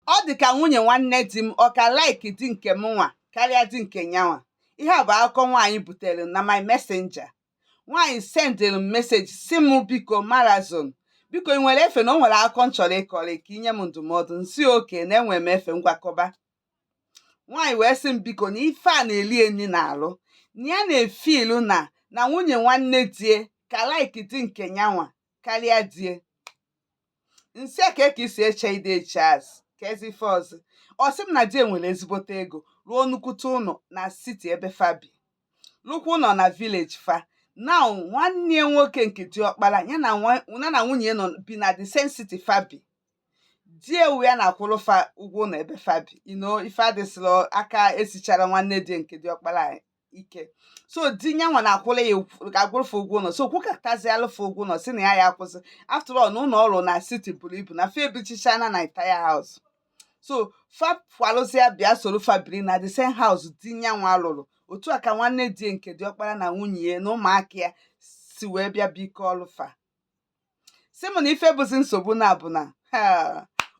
ọ dị ka nwunye nwanne di m ọ ka like di nke m nwa karịa di nke nyanwa. Ihe a bụ akụkọ nwaanyị butere na my messenger. Nwaanyị sendịrị m meseji si m biko marazon, biko ị nwere efe na o nwere akụkọ m chọrọ ịkọrọ ka inye m ndụmọdụ. Nsi oke na enwere m efe ngwakọba. Nwaanyị wee sị m biko na ife a na-eli eni na-alụ na ya na-efilu na nwunye nwanne die ka like di nke nyanwa karịa die. Nsị a ka isi eche ide eche azụ ka ezi ife ọzọ. Ọ sị m na die nwere ezigbote ego ruo nnukwute ụlọ na siti ebe fabi, lụkwa ụlọ na vileji fa. Now nwanne ya nwoke nke diọkpara ya na nwunye nọ bi na the same city fabi. Die ewu ya na-akwụrụ fa ụgwọ ụlọ ebe fabi, ife adịsịrọ aka esichara nwanne die nke diọkpara ike. So di nyanwa na-akwụrụ ya ga-agwụrụ fa ụgwọ ụlọ, so kwụkatazialụ fa ụgwọ ụlọ si na ya akwụsị. After all na ụlọ ọrụ na city buru ibu na fa ebichichana na entire house. So fa kwalụzia bịa soro fa biri na the same house di nyanwa lụrụ. Otu a ka nwanne die nke diọkpara na nwunye ya na ụmụaka ya si wee bịa biko ọlụfa. Si m na ife bụzi nsogbu na abụ na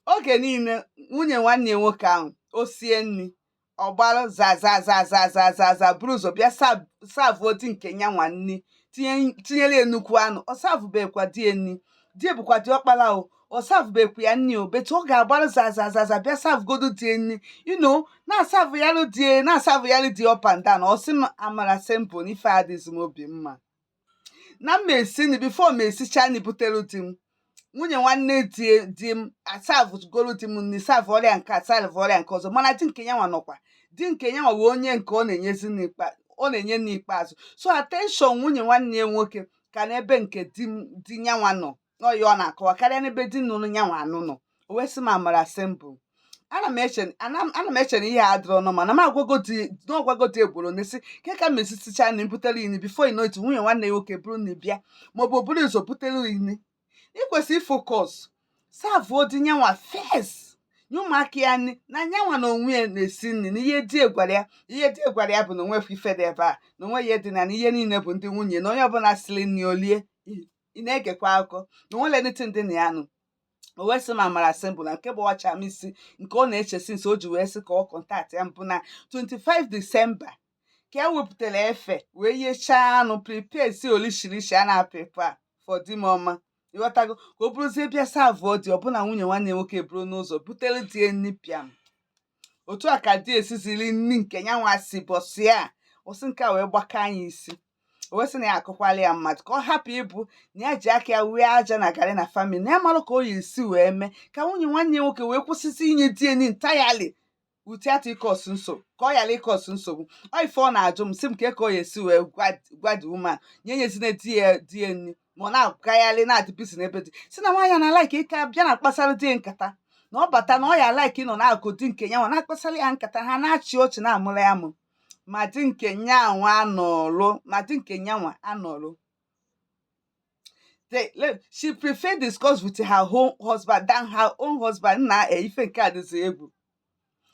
oge niile nwunye nwanne ya nwoke ahụ o sie nri ọgbalụ zazazazazaza buru ụzọ bịa savuo di nke nyanwa nri tinyere ya nnukwu anụ. Ọ savubekwa die nri, die bụkwa diọkpara o, ọ savubekwa ya nri o, betu ọ ga-agbalụ zazazaza bịa savugodo die nri na-asavụ yalụ die na-asavụ yalụ die up and down. Ọ sị m amara simple na ife adịghịzi m obi mma na mma esi nri bifo m esicha nri butelu di m. Nwunye nwanne di m asavụgolu di m nri savụ ọrịa nke asavụ ọrịa nke ọzọ, mana di nke nyanwa nọkwa. Di nke nyanwa wee onye nke ọ na-enye n'ikpeazụ. So attention nwunye nwanne ya nwoke ka n'ebe nke di nyanwa nọ n'ọya ọ na-akọwa karịa n'ebe di nụrụ nyanwa anụ nọ. O wee sị m amara simple. Ana m eche na ihe a adịrọ nọ mana m agwago di egboro n'isi ke ka m esisicha nri butere ini bifo inotu nwunye nwanne ya nwoke buru nri bịa maọbụ buru ụzọ butere ini. Ị kwesịrị ifocus savuo di nyanwa first nye ụmụaka ya nri na nyanwa na onwe ya na-esi nri na ihe die gwara ya bụ na onwefụ ife dị ebe a na onwe ya dị na ihe niile bụ ndị nwunye na onye ọbụla siri nri olie. Ị na-egekwa akụkọ na onwere anything dị na ya nụ. O wee sị m amara simple na nke bụ ọcha m isi nke ọ na-eche since o ji wee sị ka ọ kọntaktị ya mbụ na 25 December ka e wepụtara efe wee yechaa anụ prepare si olishirishi a na-prepare for di m ọma. Ịghọtago ka o buruzie bịa savụọ di ọbụna nwunye nwanne nwoke buru n'ụzọ butere die nri pịam. Otu a ka di esiziri nri nke nyanwa si bọsị a osi nke a wee gbaka anya isi. O wee sị na ya akụkwala ya mmadụ ka ọ hapụ ịbụ na ya ji aka ya wee aja na garị na famili na ya marụ ka o yi esi wee mee ka nwunye nwanne nwoke wee kwụsịsị inye die nri entirely without ịkọsụ nsogbu ka ọ ghara ịkọsụ nsogbu. Ọ ife ọ na-ajụ m sị m ka ọ ya esi wee gwa di woman nye nyezina die nri ma ọ na-agagharị na-adị bisi n'ebe dị si na nwaanyị na like ịka bịa na akpasara di nkata na ọ bata na ọ ya like ịnọ na-akụ di nke nyanwa na-akpasara ya nkata ha na-achị ọchị na-amụrụ ya mụ ma di nke nyanwa anọrụ. She prefer discuss with her own husband than her own husband na ife nke a dịzi egwu.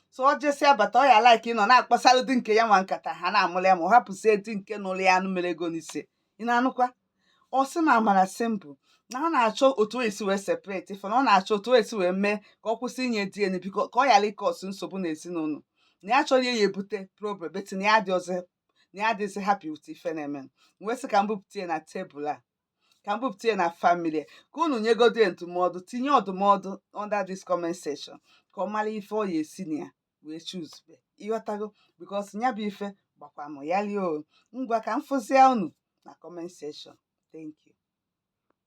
So ọ jesịa abata ọ ya like ịnọ na-akpasara di nke nyanwa nkata ha na-amụrụ ya ma ọ hapụzie di nke nụrụ ya anụ mere ego n'ise. Ị na-anụkwa? Ọ sị na amara simple na ọ na-achọ otu o esi wee separate ife na ọ na-achọ otu o esi wee mee ka ọ kwụsị inye di eni biko ka ọ ghara ịkọsụ nsogbu n'ezinụlọ na ya chọrọ ya ebute problem beti na ya adịghịzi happy with ife na-eme. Wee sị ka m bupụta ya na tebụl a ka m bupụta ya na family ka unu nyegodo ndụmọdụ tinye ọdụmọdụ under this comment section ka ọ mara ife ọ ya esi na ya wee choose. Ịghọtago because nya bụ ife gbakwa m ya lie o. Ngwa ka m fụzia unu na comment section. Thank you.